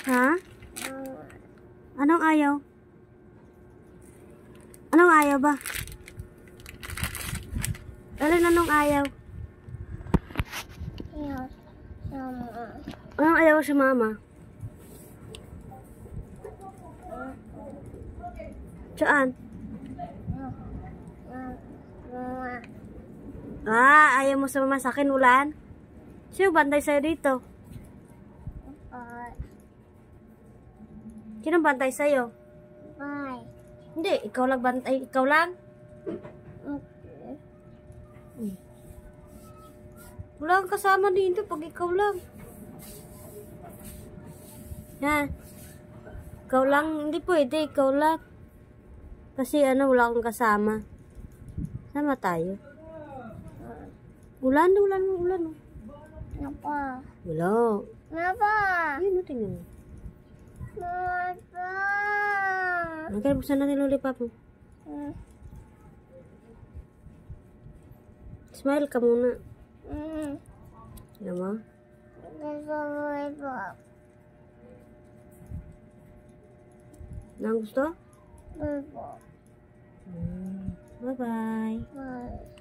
Ha? Anong ayaw? Anong ayaw ba? Alin anong ayaw? Anong ayaw sa mama? Saan? Ayaw mo sa mama sa akin, Ulan? Sino bantay sa'yo dito? Sino bantay sa'yo? Hindi, ikaw lang bantay. Ikaw lang? Wala kang kasama dito pag ikaw lang. Ha? Ikaw lang, hindi pwede, ikaw lang. Kasi wala akong kasama. Sama tayo. Ulan. Napa? Wala. Napa? Ayun, tingnan mo. Napa? Buksan natin lollipop mo. Smile ka muna. Alam mo? Nang gusto? Bye-bye. Bye.